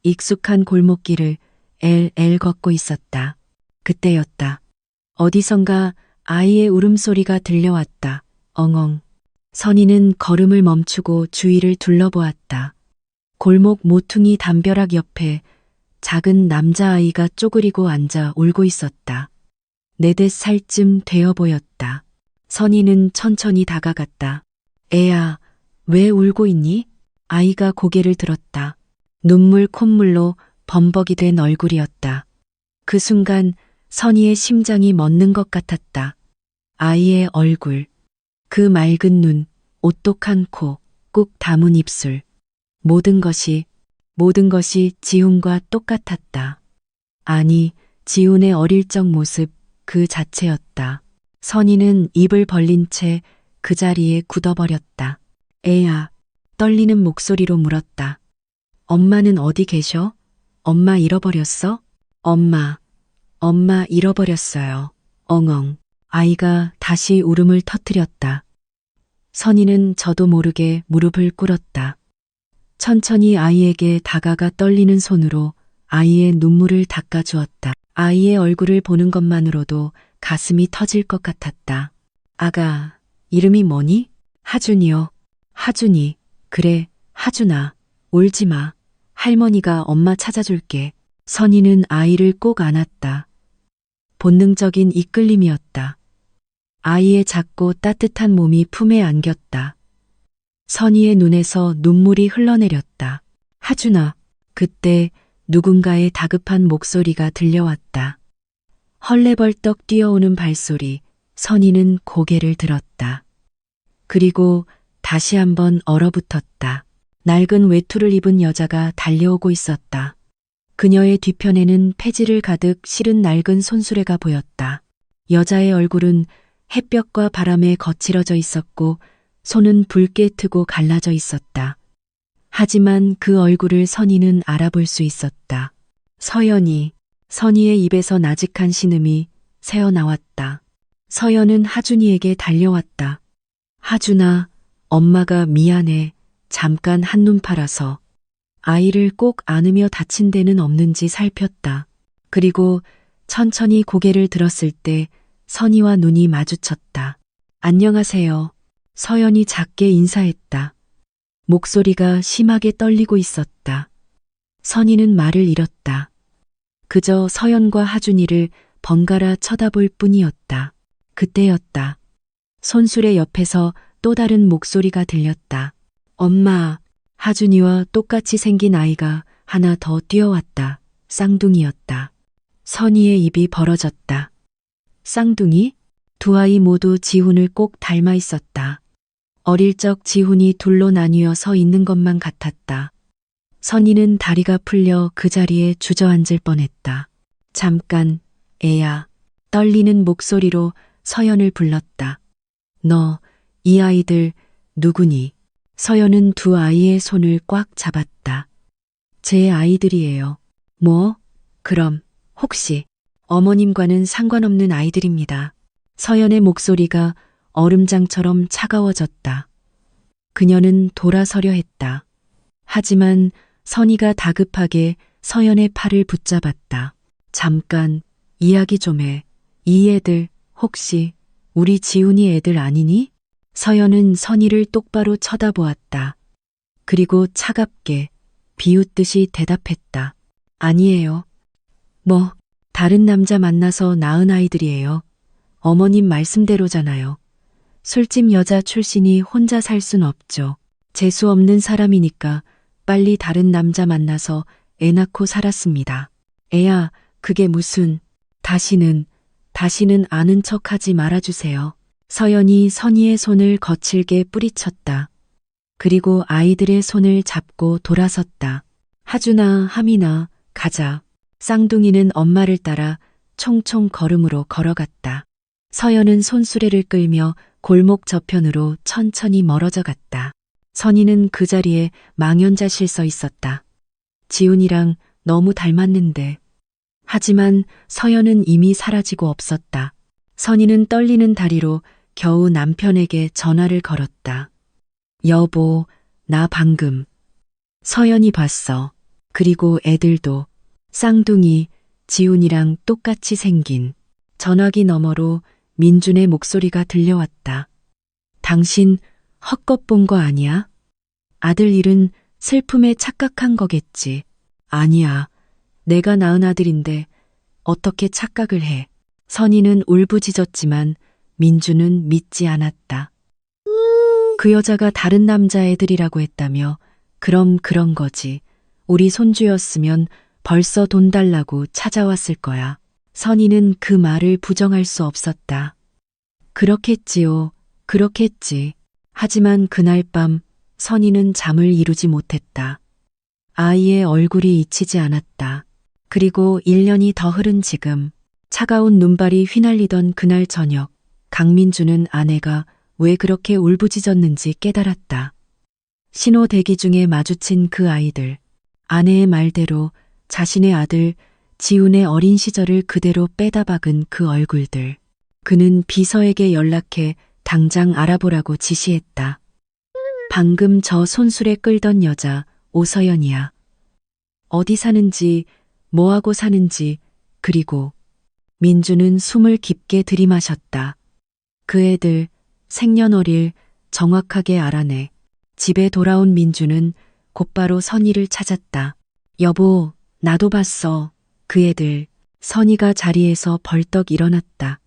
익숙한 골목길을 앨앨 걷고 있었다. 그때였다. 어디선가 아이의 울음소리가 들려왔다. 엉엉. 선이는 걸음을 멈추고 주위를 둘러보았다. 골목 모퉁이 담벼락 옆에 작은 남자아이가 쪼그리고 앉아 울고 있었다. 4살쯤 되어 보였다. 선이는 천천히 다가갔다. 애야, 왜 울고 있니? 아이가 고개를 들었다. 눈물 콧물로 범벅이 된 얼굴이었다. 그 순간 선이의 심장이 멎는 것 같았다. 아이의 얼굴, 그 맑은 눈, 오똑한 코, 꾹 담은 입술. 모든 것이 지훈과 똑같았다. 아니, 지훈의 어릴 적 모습 그 자체였다. 선이는 입을 벌린 채 그 자리에 굳어버렸다. 애야, 떨리는 목소리로 물었다. 엄마는 어디 계셔? 엄마 잃어버렸어? 엄마 잃어버렸어요. 엉엉. 아이가 다시 울음을 터뜨렸다. 선이는 저도 모르게 무릎을 꿇었다. 천천히 아이에게 다가가 떨리는 손으로 아이의 눈물을 닦아주었다. 아이의 얼굴을 보는 것만으로도 가슴이 터질 것 같았다. 아가, 이름이 뭐니? 하준이요. 하준이. 그래, 하준아. 울지 마. 할머니가 엄마 찾아줄게. 선이는 아이를 꼭 안았다. 본능적인 이끌림이었다. 아이의 작고 따뜻한 몸이 품에 안겼다. 선이의 눈에서 눈물이 흘러내렸다. 하준아. 그때 누군가의 다급한 목소리가 들려왔다. 헐레벌떡 뛰어오는 발소리. 선이는 고개를 들었다. 그리고 다시 한번 얼어붙었다. 낡은 외투를 입은 여자가 달려오고 있었다. 그녀의 뒤편에는 폐지를 가득 실은 낡은 손수레가 보였다. 여자의 얼굴은 햇볕과 바람에 거칠어져 있었고 손은 붉게 트고 갈라져 있었다. 하지만 그 얼굴을 선이는 알아볼 수 있었다. 서연이. 선이의 입에서 나직한 신음이 새어나왔다. 서연은 하준이에게 달려왔다. 하준아, 엄마가 미안해. 잠깐 한눈 팔아서. 아이를 꼭 안으며 다친 데는 없는지 살폈다. 그리고 천천히 고개를 들었을 때 선희와 눈이 마주쳤다. 안녕하세요. 서연이 작게 인사했다. 목소리가 심하게 떨리고 있었다. 선희는 말을 잃었다. 그저 서연과 하준이를 번갈아 쳐다볼 뿐이었다. 그때였다. 손수레 옆에서 또 다른 목소리가 들렸다. 엄마, 하준이와 똑같이 생긴 아이가 하나 더 뛰어왔다. 쌍둥이였다. 선희의 입이 벌어졌다. 쌍둥이? 두 아이 모두 지훈을 꼭 닮아 있었다. 어릴 적 지훈이 둘로 나뉘어 서 있는 것만 같았다. 선희는 다리가 풀려 그 자리에 주저앉을 뻔했다. 잠깐, 애야. 떨리는 목소리로 서연을 불렀다. 너, 이 아이들 누구니? 서연은 두 아이의 손을 꽉 잡았다. 제 아이들이에요. 뭐? 그럼, 혹시, 어머님과는 상관없는 아이들입니다. 서연의 목소리가 얼음장처럼 차가워졌다. 그녀는 돌아서려 했다. 하지만 선희가 다급하게 서연의 팔을 붙잡았다. 잠깐, 이야기 좀 해. 이 애들, 혹시 우리 지훈이 애들 아니니? 서연은 선희를 똑바로 쳐다보았다. 그리고 차갑게 비웃듯이 대답했다. 아니에요. 뭐, 다른 남자 만나서 낳은 아이들이에요. 어머님 말씀대로잖아요. 술집 여자 출신이 혼자 살 순 없죠. 재수 없는 사람이니까 빨리 다른 남자 만나서 애 낳고 살았습니다. 애야, 그게 무슨, 다시는 아는 척 하지 말아주세요. 서연이 선희의 손을 거칠게 뿌리쳤다. 그리고 아이들의 손을 잡고 돌아섰다. 하준아, 하민아, 가자. 쌍둥이는 엄마를 따라 총총 걸음으로 걸어갔다. 서연은 손수레를 끌며 골목 저편으로 천천히 멀어져 갔다. 선희는 그 자리에 망연자실 서 있었다. 지훈이랑 너무 닮았는데. 하지만 서연은 이미 사라지고 없었다. 선희는 떨리는 다리로 겨우 남편에게 전화를 걸었다. 여보, 나 방금 서연이 봤어. 그리고 애들도 쌍둥이 지훈이랑 똑같이 생긴. 전화기 너머로 민준의 목소리가 들려왔다. 당신 헛것 본 거 아니야? 아들 일은 슬픔에 착각한 거겠지. 아니야. 내가 낳은 아들인데 어떻게 착각을 해. 선희는 울부짖었지만 민주는 믿지 않았다. 그 여자가 다른 남자애들이라고 했다며. 그럼 그런 거지. 우리 손주였으면 벌써 돈 달라고 찾아왔을 거야. 선희는 그 말을 부정할 수 없었다. 그렇겠지요. 그렇겠지. 하지만 그날 밤 선희는 잠을 이루지 못했다. 아이의 얼굴이 잊히지 않았다. 그리고 1년이 더 흐른 지금 차가운 눈발이 휘날리던 그날 저녁 강민주는 아내가 왜 그렇게 울부짖었는지 깨달았다. 신호 대기 중에 마주친 그 아이들. 아내의 말대로 자신의 아들 지훈의 어린 시절을 그대로 빼다 박은 그 얼굴들. 그는 비서에게 연락해 당장 알아보라고 지시했다. 방금 저 손수레 끌던 여자 오서연이야. 어디 사는지, 뭐하고 사는지, 그리고 민주는 숨을 깊게 들이마셨다. 그 애들 생년월일 정확하게 알아내. 집에 돌아온 민주는 곧바로 선희를 찾았다. 여보, 나도 봤어. 그 애들. 선희가 자리에서 벌떡 일어났다.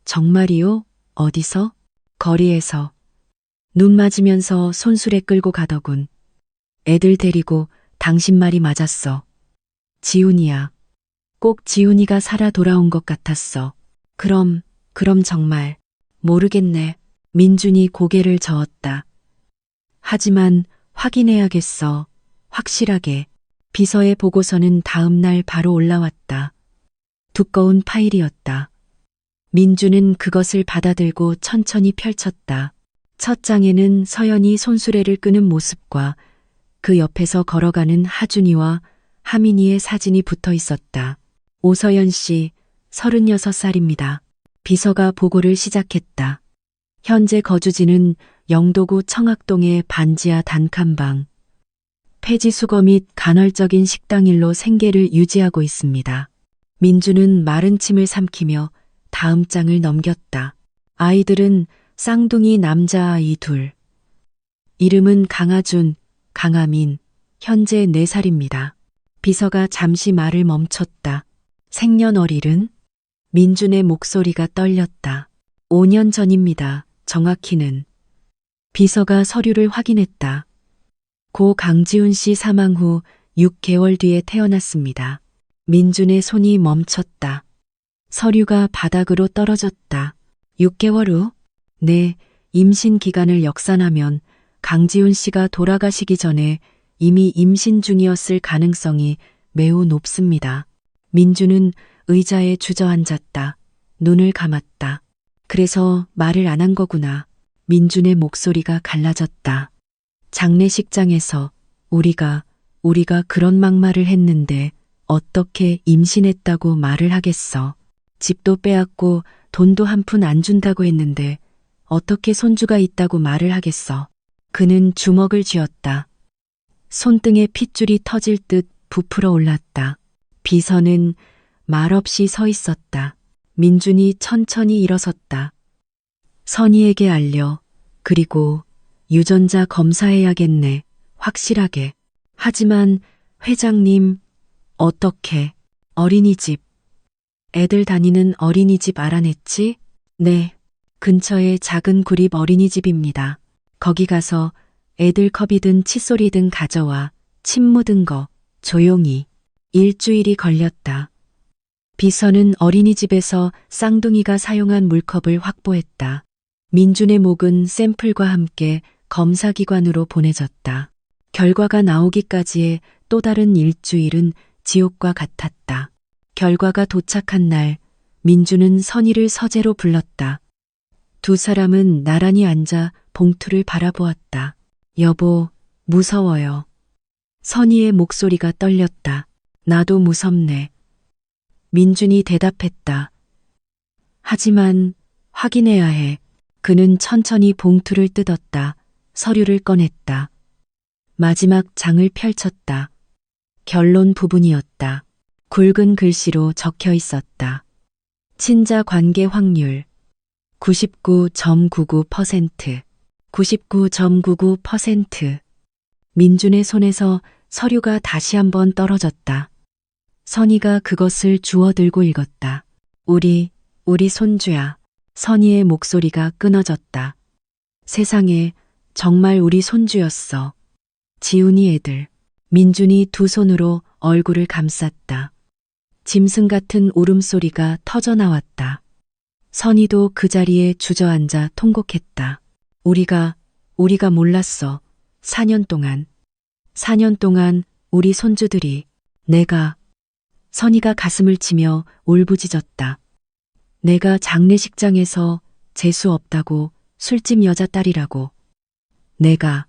정말이요? 어디서? 거리에서. 눈 맞으면서 손수레 끌고 가더군. 애들 데리고 당신 말이 맞았어. 지훈이야. 꼭 지훈이가 살아 돌아온 것 같았어. 그럼 정말 모르겠네. 민준이 고개를 저었다. 하지만 확인해야겠어. 확실하게. 비서의 보고서는 다음 날 바로 올라왔다. 두꺼운 파일이었다. 민주는 그것을 받아들고 천천히 펼쳤다. 첫 장에는 서연이 손수레를 끄는 모습과 그 옆에서 걸어가는 하준이와 하민이의 사진이 붙어 있었다. 오서연 씨, 36살입니다. 비서가 보고를 시작했다. 현재 거주지는 영도구 청학동의 반지하 단칸방. 폐지수거 및 간헐적인 식당 일로 생계를 유지하고 있습니다. 민주는 마른 침을 삼키며 다음 장을 넘겼다. 아이들은 쌍둥이 남자아이 둘. 이름은 강아준, 강아민, 현재 4살입니다. 비서가 잠시 말을 멈췄다. 생년월일은? 민준의 목소리가 떨렸다. 5년 전입니다. 정확히는. 비서가 서류를 확인했다. 고 강지훈 씨 사망 후 6개월 뒤에 태어났습니다. 민준의 손이 멈췄다. 서류가 바닥으로 떨어졌다. 6개월 후? 네, 임신 기간을 역산하면 강지훈 씨가 돌아가시기 전에 이미 임신 중이었을 가능성이 매우 높습니다. 민준은 의자에 주저앉았다. 눈을 감았다. 그래서 말을 안 한 거구나. 민준의 목소리가 갈라졌다. 장례식장에서 우리가 그런 막말을 했는데 어떻게 임신했다고 말을 하겠어. 집도 빼앗고 돈도 한 푼 안 준다고 했는데 어떻게 손주가 있다고 말을 하겠어. 그는 주먹을 쥐었다. 손등에 핏줄이 터질 듯 부풀어 올랐다. 비서는 말없이 서 있었다. 민준이 천천히 일어섰다. 선희에게 알려. 그리고 유전자 검사해야겠네. 확실하게. 하지만 회장님, 어떻게? 어린이집. 애들 다니는 어린이집 알아냈지? 네. 근처에 작은 구립 어린이집입니다. 거기 가서 애들 컵이든 칫솔이든 가져와. 침 묻은 거. 조용히. 일주일이 걸렸다. 비서는 어린이집에서 쌍둥이가 사용한 물컵을 확보했다. 민준의 목은 샘플과 함께 검사기관으로 보내졌다. 결과가 나오기까지의 또 다른 일주일은 지옥과 같았다. 결과가 도착한 날, 민준은 선희를 서재로 불렀다. 두 사람은 나란히 앉아 봉투를 바라보았다. 여보, 무서워요. 선희의 목소리가 떨렸다. 나도 무섭네. 민준이 대답했다. 하지만 확인해야 해. 그는 천천히 봉투를 뜯었다. 서류를 꺼냈다. 마지막 장을 펼쳤다. 결론 부분이었다. 굵은 글씨로 적혀 있었다. 친자 관계 확률 99.99%. 99.99%. 민준의 손에서 서류가 다시 한번 떨어졌다. 선희가 그것을 주워들고 읽었다. 우리 손주야. 선희의 목소리가 끊어졌다. 세상에 정말 우리 손주였어. 지훈이 애들. 민준이 두 손으로 얼굴을 감쌌다. 짐승 같은 울음소리가 터져나왔다. 선희도 그 자리에 주저앉아 통곡했다. 우리가 몰랐어. 4년 동안 우리 손주들이 선희가 가슴을 치며 울부짖었다. 내가 장례식장에서 재수 없다고 술집 여자 딸이라고. 내가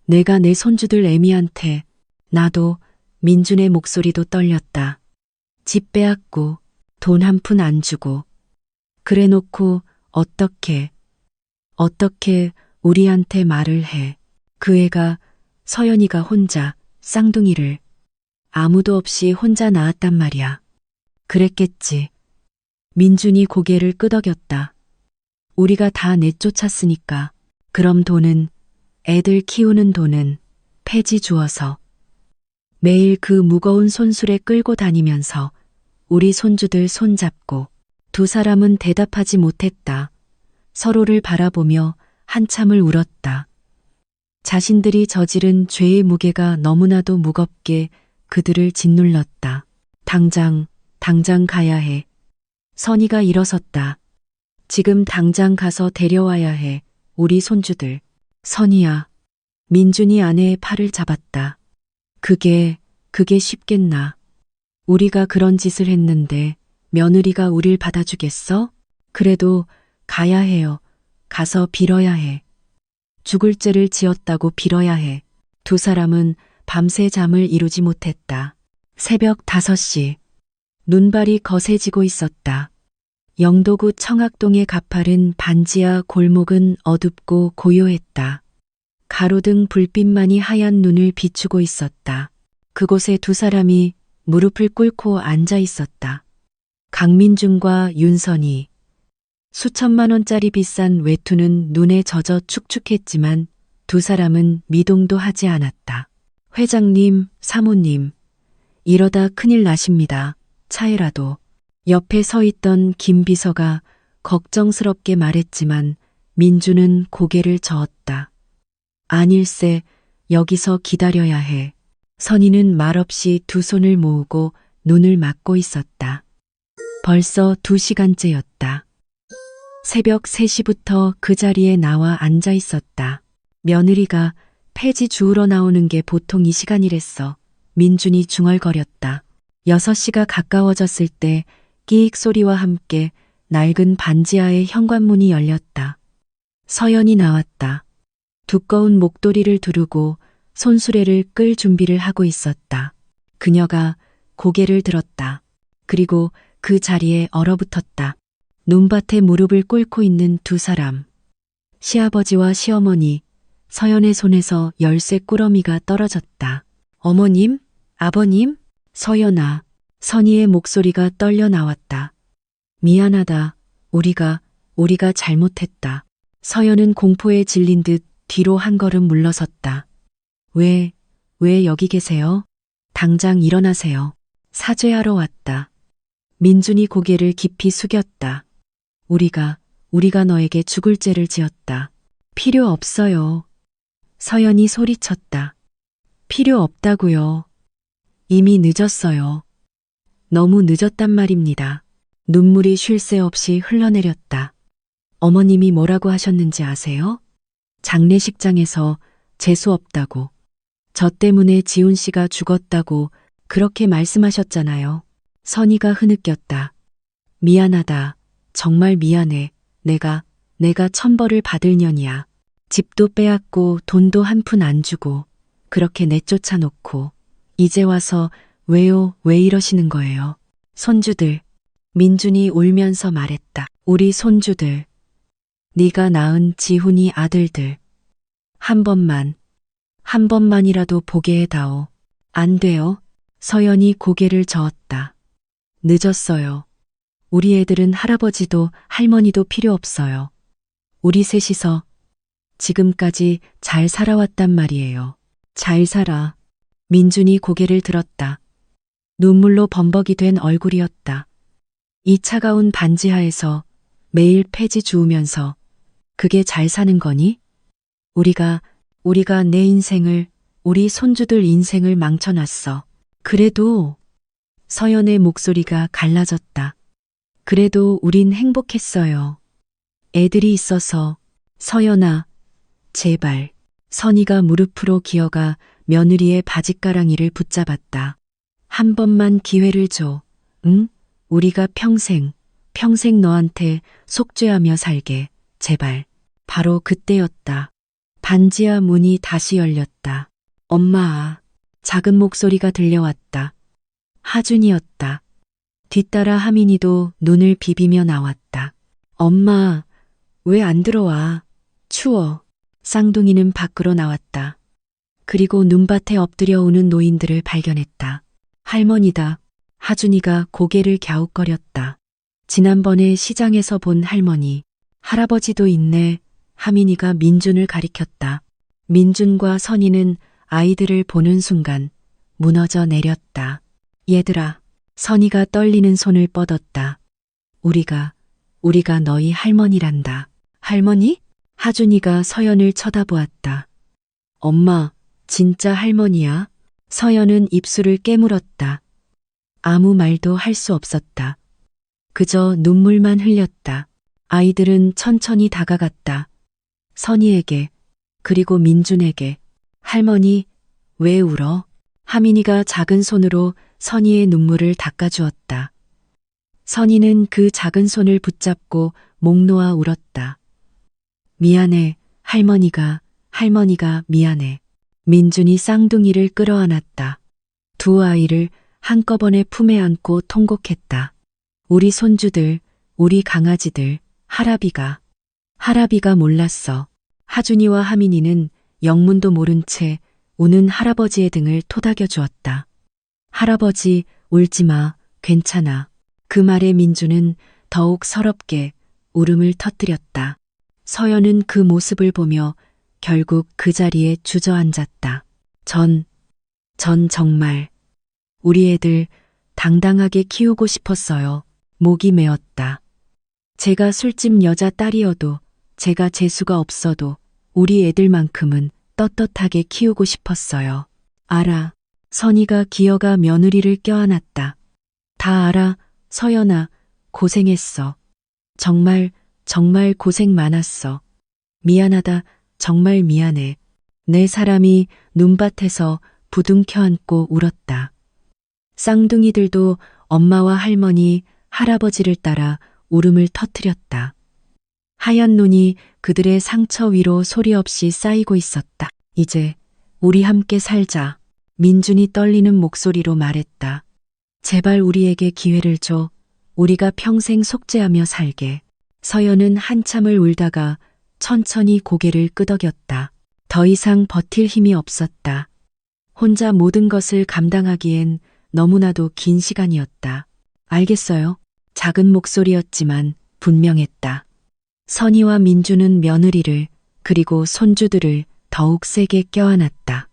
내 손주들 애미한테 나도. 민준의 목소리도 떨렸다. 집 빼앗고 돈 한 푼 안 주고. 그래 놓고 어떻게 우리한테 말을 해. 그 애가 서연이가 혼자 쌍둥이를 아무도 없이 혼자 낳았단 말이야. 그랬겠지. 민준이 고개를 끄덕였다. 우리가 다 내쫓았으니까. 그럼 돈은, 애들 키우는 돈은 폐지 주어서. 매일 그 무거운 손수레 끌고 다니면서 우리 손주들 손잡고. 두 사람은 대답하지 못했다. 서로를 바라보며 한참을 울었다. 자신들이 저지른 죄의 무게가 너무나도 무겁게 그들을 짓눌렀다. 당장 가야 해. 선희가 일어섰다. 지금 당장 가서 데려와야 해. 우리 손주들. 선희야. 민준이 아내의 팔을 잡았다. 그게 쉽겠나. 우리가 그런 짓을 했는데 며느리가 우릴 받아주겠어? 그래도 가야 해요. 가서 빌어야 해. 죽을 죄를 지었다고 빌어야 해. 두 사람은 밤새 잠을 이루지 못했다. 새벽 5시. 눈발이 거세지고 있었다. 영도구 청학동의 가파른 반지하 골목은 어둡고 고요했다. 가로등 불빛만이 하얀 눈을 비추고 있었다. 그곳에 두 사람이 무릎을 꿇고 앉아 있었다. 강민준과 윤선이. 수천만 원짜리 비싼 외투는 눈에 젖어 축축했지만 두 사람은 미동도 하지 않았다. 회장님, 사모님, 이러다 큰일 나십니다. 차에라도. 옆에 서 있던 김 비서가 걱정스럽게 말했지만 민주는 고개를 저었다. 아닐세, 여기서 기다려야 해. 선희는 말없이 두 손을 모으고 눈을 막고 있었다. 벌써 2시간째였다. 새벽 3시부터 그 자리에 나와 앉아 있었다. 며느리가 폐지 주우러 나오는 게 보통 이 시간이랬어. 민준이 중얼거렸다. 6시가 가까워졌을 때 끼익 소리와 함께 낡은 반지하의 현관문이 열렸다. 서연이 나왔다. 두꺼운 목도리를 두르고 손수레를 끌 준비를 하고 있었다. 그녀가 고개를 들었다. 그리고 그 자리에 얼어붙었다. 눈밭에 무릎을 꿇고 있는 두 사람. 시아버지와 시어머니. 서연의 손에서 열쇠 꾸러미가 떨어졌다. 어머님? 아버님? 서연아. 선희의 목소리가 떨려 나왔다. 미안하다. 우리가 잘못했다. 서연은 공포에 질린 듯 뒤로 한 걸음 물러섰다. 왜 여기 계세요? 당장 일어나세요. 사죄하러 왔다. 민준이 고개를 깊이 숙였다. 우리가 너에게 죽을 죄를 지었다. 필요 없어요. 서연이 소리쳤다. 필요 없다고요. 이미 늦었어요. 너무 늦었단 말입니다. 눈물이 쉴 새 없이 흘러내렸다. 어머님이 뭐라고 하셨는지 아세요? 장례식장에서 재수 없다고. 저 때문에 지훈 씨가 죽었다고 그렇게 말씀하셨잖아요. 선희가 흐느꼈다. 미안하다. 정말 미안해. 내가 천벌을 받을 년이야. 집도 빼앗고 돈도 한 푼 안 주고 그렇게 내쫓아 놓고 이제 와서 왜요? 왜 이러시는 거예요? 손주들. 민준이 울면서 말했다. 우리 손주들. 네가 낳은 지훈이 아들들. 한 번만이라도 보게 해다오. 안 돼요. 서연이 고개를 저었다. 늦었어요. 우리 애들은 할아버지도 할머니도 필요 없어요. 우리 셋이서 지금까지 잘 살아왔단 말이에요. 잘 살아. 민준이 고개를 들었다. 눈물로 범벅이 된 얼굴이었다. 이 차가운 반지하에서 매일 폐지 주우면서 그게 잘 사는 거니? 우리가 내 인생을, 우리 손주들 인생을 망쳐놨어. 그래도 서연의 목소리가 갈라졌다. 그래도 우린 행복했어요. 애들이 있어서. 서연아, 제발. 선희가 무릎으로 기어가 며느리의 바짓가랑이를 붙잡았다. 한 번만 기회를 줘. 응? 우리가 평생 너한테 속죄하며 살게. 제발. 바로 그때였다. 반지하 문이 다시 열렸다. 엄마. 작은 목소리가 들려왔다. 하준이었다. 뒤따라 하민이도 눈을 비비며 나왔다. 엄마, 왜 안 들어와? 추워. 쌍둥이는 밖으로 나왔다. 그리고 눈밭에 엎드려 오는 노인들을 발견했다. 할머니다. 하준이가 고개를 갸웃거렸다. 지난번에 시장에서 본 할머니. 할아버지도 있네. 하민이가 민준을 가리켰다. 민준과 선희는 아이들을 보는 순간 무너져 내렸다. 얘들아. 선희가 떨리는 손을 뻗었다. 우리가 너희 할머니란다. 할머니? 하준이가 서연을 쳐다보았다. 엄마, 진짜 할머니야? 서연은 입술을 깨물었다. 아무 말도 할 수 없었다. 그저 눈물만 흘렸다. 아이들은 천천히 다가갔다. 선희에게, 그리고 민준에게. 할머니, 왜 울어? 하민이가 작은 손으로 선희의 눈물을 닦아주었다. 선희는 그 작은 손을 붙잡고 목 놓아 울었다. 미안해, 할머니가 미안해. 민준이 쌍둥이를 끌어안았다. 두 아이를 한꺼번에 품에 안고 통곡했다. 우리 손주들, 우리 강아지들, 할아비가 몰랐어. 하준이와 하민이는 영문도 모른 채 우는 할아버지의 등을 토닥여 주었다. 할아버지, 울지 마, 괜찮아. 그 말에 민주는 더욱 서럽게 울음을 터뜨렸다. 서연은 그 모습을 보며 결국 그 자리에 주저앉았다. 전 정말 우리 애들 당당하게 키우고 싶었어요. 목이 메었다. 제가 술집 여자 딸이어도 제가 재수가 없어도 우리 애들만큼은 떳떳하게 키우고 싶었어요. 알아. 선이가 기어가 며느리를 껴안았다. 다 알아. 서연아, 고생했어. 정말 고생 많았어. 미안하다. 정말 미안해. 내 사람이 눈밭에서 부둥켜 안고 울었다. 쌍둥이들도 엄마와 할머니, 할아버지를 따라 울음을 터뜨렸다. 하얀 눈이 그들의 상처 위로 소리 없이 쌓이고 있었다. 이제 우리 함께 살자. 민준이 떨리는 목소리로 말했다. 제발 우리에게 기회를 줘. 우리가 평생 속죄하며 살게. 서연은 한참을 울다가 천천히 고개를 끄덕였다. 더 이상 버틸 힘이 없었다. 혼자 모든 것을 감당하기엔 너무나도 긴 시간이었다. 알겠어요. 작은 목소리였지만 분명했다. 선희와 민주는 며느리를 그리고 손주들을 더욱 세게 껴안았다.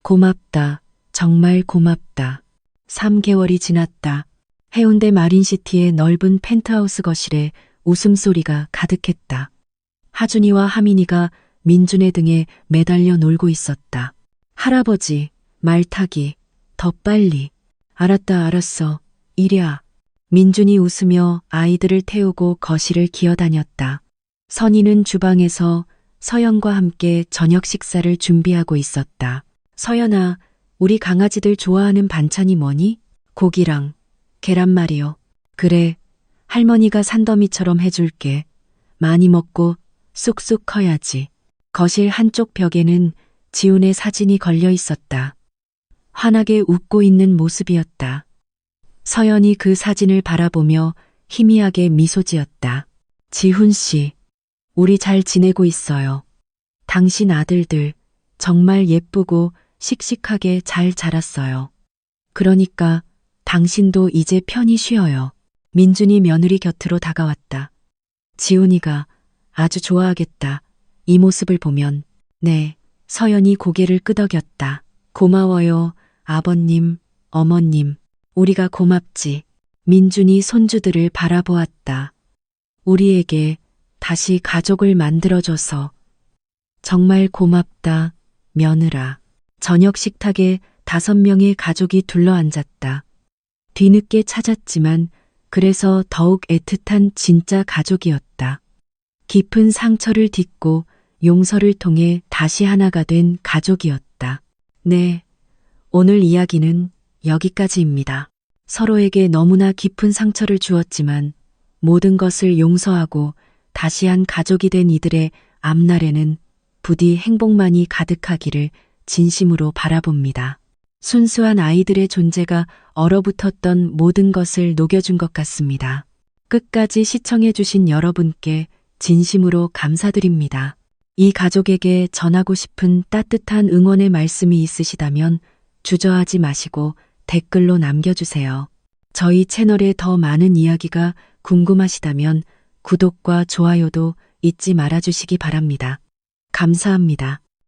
고맙다. 정말 고맙다. 3개월이 지났다. 해운대 마린시티의 넓은 펜트하우스 거실에 웃음소리가 가득했다. 하준이와 하민이가 민준의 등에 매달려 놀고 있었다. 할아버지, 말 타기. 더 빨리. 알았다, 알았어. 이랴. 민준이 웃으며 아이들을 태우고 거실을 기어다녔다. 선희는 주방에서 서연과 함께 저녁 식사를 준비하고 있었다. 서연아, 우리 강아지들 좋아하는 반찬이 뭐니? 고기랑 계란말이요. 그래, 할머니가 산더미처럼 해줄게. 많이 먹고 쑥쑥 커야지. 거실 한쪽 벽에는 지훈의 사진이 걸려 있었다. 환하게 웃고 있는 모습이었다. 서연이 그 사진을 바라보며 희미하게 미소 지었다. 지훈 씨, 우리 잘 지내고 있어요. 당신 아들들 정말 예쁘고 씩씩하게 잘 자랐어요. 그러니까 당신도 이제 편히 쉬어요. 민준이 며느리 곁으로 다가왔다. 지훈이가 아주 좋아하겠다. 이 모습을 보면. 네, 서연이 고개를 끄덕였다. 고마워요, 아버님, 어머님. 우리가 고맙지. 민준이 손주들을 바라보았다. 우리에게 다시 가족을 만들어줘서 정말 고맙다, 며느라. 저녁 식탁에 5명의 가족이 둘러앉았다. 뒤늦게 찾았지만 그래서 더욱 애틋한 진짜 가족이었다. 깊은 상처를 딛고 용서를 통해 다시 하나가 된 가족이었다. 네, 오늘 이야기는 여기까지입니다. 서로에게 너무나 깊은 상처를 주었지만 모든 것을 용서하고 다시 한 가족이 된 이들의 앞날에는 부디 행복만이 가득하기를 진심으로 바라봅니다. 순수한 아이들의 존재가 얼어붙었던 모든 것을 녹여준 것 같습니다. 끝까지 시청해주신 여러분께 진심으로 감사드립니다. 이 가족에게 전하고 싶은 따뜻한 응원의 말씀이 있으시다면 주저하지 마시고 댓글로 남겨주세요. 저희 채널의 더 많은 이야기가 궁금하시다면 구독과 좋아요도 잊지 말아주시기 바랍니다. 감사합니다.